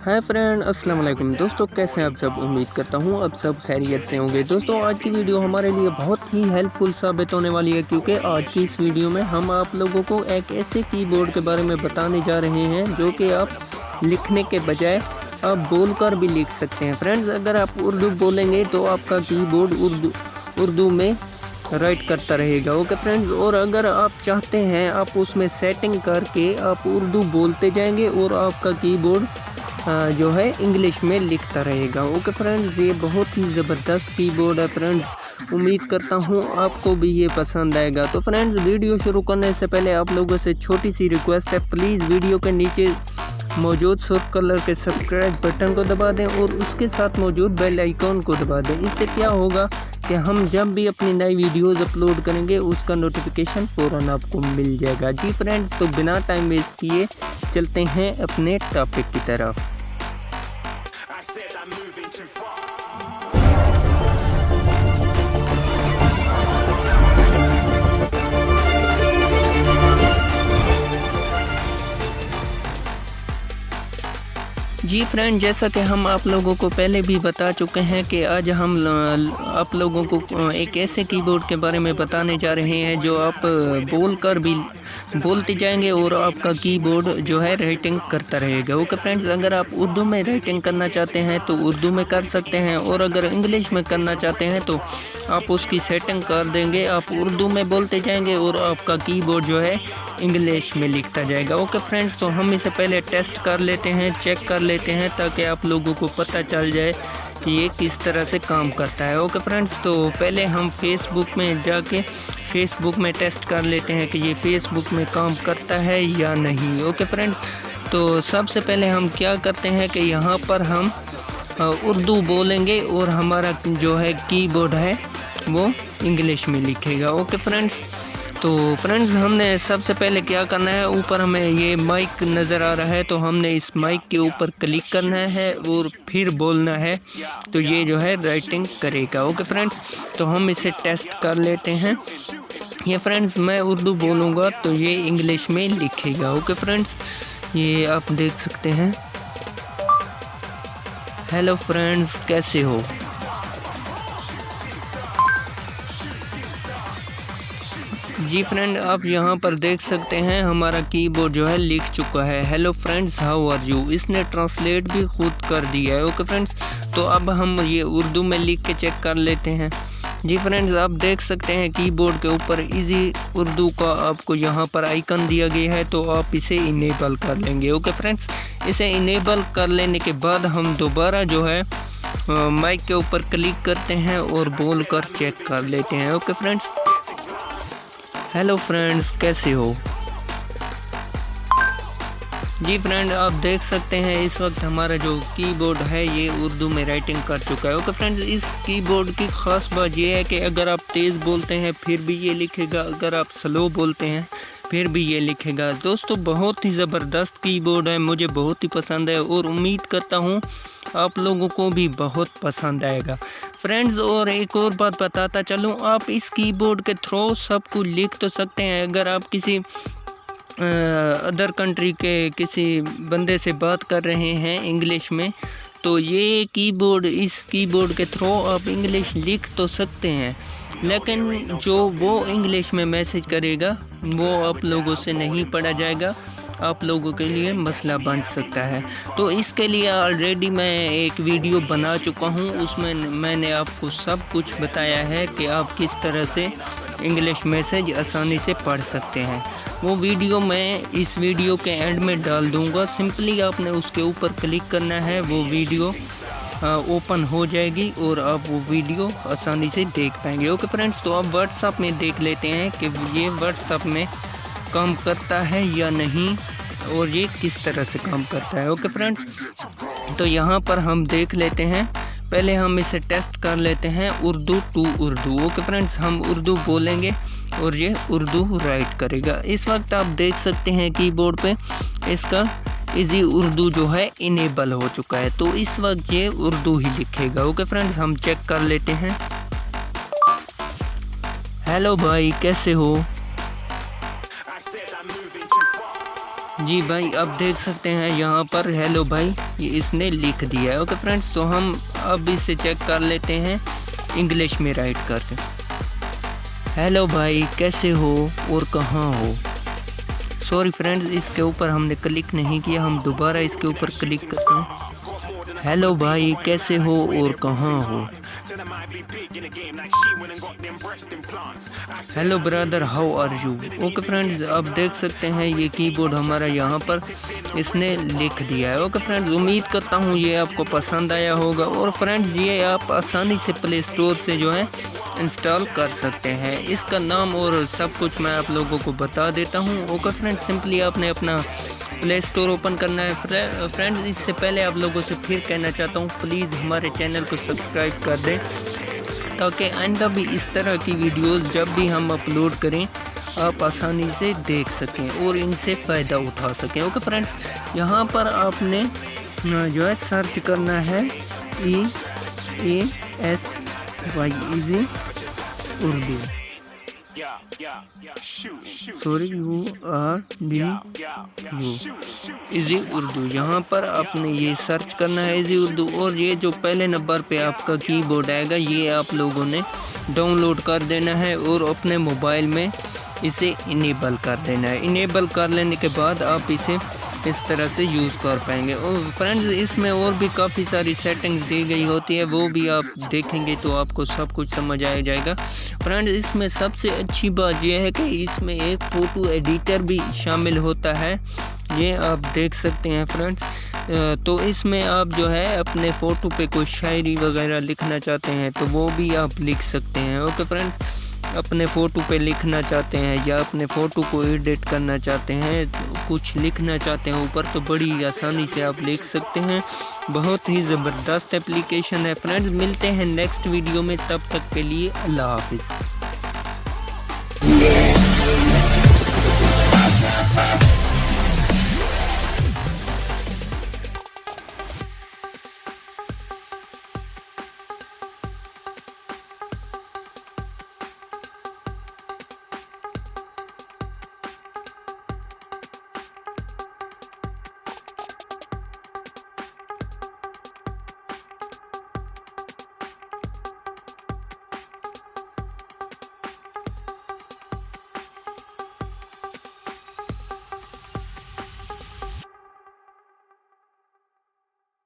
Hi friend, अस्सलाम वालेकुम दोस्तों। कैसे हैं आप सब? उम्मीद करता हूँ आप सब खैरियत से होंगे। दोस्तों, आज की वीडियो हमारे लिए बहुत ही हेल्पफुल साबित होने वाली है, क्योंकि आज की इस वीडियो में हम आप लोगों को एक ऐसे कीबोर्ड के बारे में बताने जा रहे हैं जो कि आप लिखने के बजाय आप बोलकर भी लिख सकते हैं। फ्रेंड्स, अगर आप उर्दू बोलेंगे तो आपका कीबोर्ड उर्दू में राइट करता रहेगा। ओके फ्रेंड्स, और अगर आप चाहते हैं आप उसमें सेटिंग करके आप उर्दू बोलते जाएंगे और आपका कीबोर्ड जो है इंग्लिश में लिखता रहेगा। ओके फ्रेंड्स, ये बहुत ही ज़बरदस्त कीबोर्ड है फ्रेंड्स। उम्मीद करता हूँ आपको भी ये पसंद आएगा। तो फ्रेंड्स, वीडियो शुरू करने से पहले आप लोगों से छोटी सी रिक्वेस्ट है, प्लीज़ वीडियो के नीचे मौजूद सुर्ख कलर के सब्सक्राइब बटन को दबा दें और उसके साथ मौजूद बेल आइकॉन को दबा दें। इससे क्या होगा कि हम जब भी अपनी नई वीडियोज़ अपलोड करेंगे उसका नोटिफिकेशन फ़ौरन आपको मिल जाएगा। जी फ्रेंड्स, तो बिना टाइम वेस्ट किए चलते हैं अपने टॉपिक की तरफ। जी फ्रेंड, जैसा कि हम आप लोगों को पहले भी बता चुके हैं कि आज हम आप लोगों को एक ऐसे कीबोर्ड के बारे में बताने जा रहे हैं जो आप बोलकर भी बोलते जाएंगे और आपका कीबोर्ड जो है राइटिंग करता रहेगा। ओके फ्रेंड्स, अगर आप उर्दू में राइटिंग करना चाहते हैं तो उर्दू में कर सकते हैं, और अगर इंग्लिश में करना चाहते हैं तो आप उसकी सेटिंग कर देंगे। आप उर्दू में बोलते जाएंगे और आपका कीबोर्ड जो है इंग्लिश में लिखता जाएगा। ओके फ्रेंड्स, तो हम इसे पहले टेस्ट कर लेते हैं, चेक कर लेते हैं, ताकि आप लोगों को पता चल जाए कि ये किस तरह से काम करता है। ओके फ्रेंड्स, तो पहले हम फेसबुक में जाके फेसबुक में टेस्ट कर लेते हैं कि ये फेसबुक में काम करता है या नहीं। ओके फ्रेंड्स, तो सबसे पहले हम क्या करते हैं कि यहाँ पर हम उर्दू बोलेंगे और हमारा जो है कीबोर्ड है वो इंग्लिश में लिखेगा। ओके फ्रेंड्स, तो फ्रेंड्स हमने सबसे पहले क्या करना है, ऊपर हमें ये माइक नज़र आ रहा है तो हमने इस माइक के ऊपर क्लिक करना है और फिर बोलना है, तो ये जो है राइटिंग करेगा। ओके फ्रेंड्स, तो हम इसे टेस्ट कर लेते हैं। ये फ्रेंड्स, मैं उर्दू बोलूँगा तो ये इंग्लिश में लिखेगा। ओके फ्रेंड्स, ये आप देख सकते हैं। हेलो फ्रेंड्स, कैसे हो? जी फ्रेंड, आप यहाँ पर देख सकते हैं हमारा कीबोर्ड जो है लिख चुका है, hello friends how are you. इसने ट्रांसलेट भी खुद कर दिया है। ओके फ्रेंड्स, तो अब हम ये उर्दू में लिख के चेक कर लेते हैं। जी फ्रेंड्स, आप देख सकते हैं कीबोर्ड के ऊपर इजी उर्दू का आपको यहाँ पर आइकन दिया गया है, तो आप इसे इनेबल कर लेंगे। ओके फ्रेंड्स, इसे इनेबल कर लेने के बाद हम दोबारा जो है माइक के ऊपर क्लिक करते हैं और बोल कर चेक कर लेते हैं। ओके फ्रेंड्स, हेलो फ्रेंड्स, कैसे हो? जी फ्रेंड, आप देख सकते हैं इस वक्त हमारा जो कीबोर्ड है ये उर्दू में राइटिंग कर चुका है। ओके फ्रेंड्स, इस कीबोर्ड की ख़ास बात यह है कि अगर आप तेज़ बोलते हैं फिर भी ये लिखेगा, अगर आप स्लो बोलते हैं फिर भी ये लिखेगा। दोस्तों, बहुत ही ज़बरदस्त कीबोर्ड है, मुझे बहुत ही पसंद है और उम्मीद करता हूँ आप लोगों को भी बहुत पसंद आएगा। फ्रेंड्स, और एक और बात बताता चलूँ, आप इस कीबोर्ड के थ्रू सब कुछ लिख तो सकते हैं। अगर आप किसी अदर कंट्री के किसी बंदे से बात कर रहे हैं इंग्लिश में, तो ये कीबोर्ड इस कीबोर्ड के थ्रू आप इंग्लिश लिख तो सकते हैं, लेकिन जो वो इंग्लिश में मैसेज करेगा वो आप लोगों से नहीं पढ़ा जाएगा, आप लोगों के लिए मसला बन सकता है। तो इसके लिए ऑलरेडी मैं एक वीडियो बना चुका हूँ, उसमें मैंने आपको सब कुछ बताया है कि आप किस तरह से इंग्लिश मैसेज आसानी से पढ़ सकते हैं। वो वीडियो मैं इस वीडियो के एंड में डाल दूँगा। सिंपली आपने उसके ऊपर क्लिक करना है, वो वीडियो ओपन हो जाएगी और आप वो वीडियो आसानी से देख पाएंगे। ओके फ्रेंड्स, तो अब व्हाट्सएप में देख लेते हैं कि ये व्हाट्सएप में काम करता है या नहीं और ये किस तरह से काम करता है। ओके फ्रेंड्स, तो यहाँ पर हम देख लेते हैं। पहले हम इसे टेस्ट कर लेते हैं Urdu to Urdu. Okay friends, हम उर्दू बोलेंगे और ये उर्दू राइट करेगा। इस वक्त आप देख सकते हैं कीबोर्ड पे इसका इजी उर्दू जो है इनेबल हो चुका है, तो इस वक्त ये उर्दू ही लिखेगा। ओके फ्रेंड्स, हम चेक कर लेते हैं। हेलो भाई, कैसे हो? जी भाई, अब देख सकते हैं यहाँ पर हेलो भाई ये इसने लिख दिया है। ओके फ्रेंड्स, तो हम अब इसे चेक कर लेते हैं इंग्लिश में राइट करके। हेलो भाई, कैसे हो और कहाँ हो। सॉरी फ्रेंड्स, इसके ऊपर हमने क्लिक नहीं किया, हम दोबारा इसके ऊपर क्लिक करते हैं। हेलो भाई, कैसे हो और कहाँ हो। Hello brother, how are you. Okay friends, अब देख सकते हैं ये कीबोर्ड हमारा यहाँ पर इसने लिख दिया है। ओके फ्रेंड्स, उम्मीद करता हूँ ये आपको पसंद आया होगा। और फ्रेंड्स, ये आप आसानी से प्ले स्टोर से जो है इंस्टॉल कर सकते हैं। इसका नाम और सब कुछ मैं आप लोगों को बता देता हूँ। ओके फ्रेंड्स, सिंपली आपने अपना प्ले स्टोर ओपन करना है। फ्रेंड्स, इससे पहले आप लोगों से फिर कहना चाहता हूँ, प्लीज़ हमारे चैनल को सब्सक्राइब कर दें ताकि आइंदा भी इस तरह की वीडियोस जब भी हम अपलोड करें आप आसानी से देख सकें और इनसे फ़ायदा उठा सकें। ओके फ्रेंड्स, यहाँ पर आपने जो है सर्च करना है EASY easy Urdu. Sorry, URDU easy Urdu. यहाँ पर आपने ये सर्च करना है इजी उर्दू। और ये जो पहले नंबर पे आपका कीबोर्ड आएगा ये आप लोगों ने डाउनलोड कर देना है और अपने मोबाइल में इसे इनेबल कर देना है। इनेबल कर लेने के बाद आप इसे इस तरह से यूज़ कर पाएंगे। और फ्रेंड्स, इसमें और भी काफ़ी सारी सेटिंग्स दी गई होती है, वो भी आप देखेंगे तो आपको सब कुछ समझ आ जाएगा। फ्रेंड्स, इसमें सबसे अच्छी बात यह है कि इसमें एक फ़ोटो एडिटर भी शामिल होता है, ये आप देख सकते हैं फ्रेंड्स। तो इसमें आप जो है अपने फ़ोटो पे कोई शायरी वगैरह लिखना चाहते हैं तो वो भी आप लिख सकते हैं। ओके फ्रेंड्स, अपने फ़ोटो पे लिखना चाहते हैं या अपने फ़ोटो को एडिट करना चाहते हैं, कुछ लिखना चाहते हैं ऊपर, तो बड़ी आसानी से आप लिख सकते हैं। बहुत ही ज़बरदस्त एप्लीकेशन है। फ्रेंड्स, मिलते हैं नेक्स्ट वीडियो में, तब तक के लिए अल्लाह हाफिज़।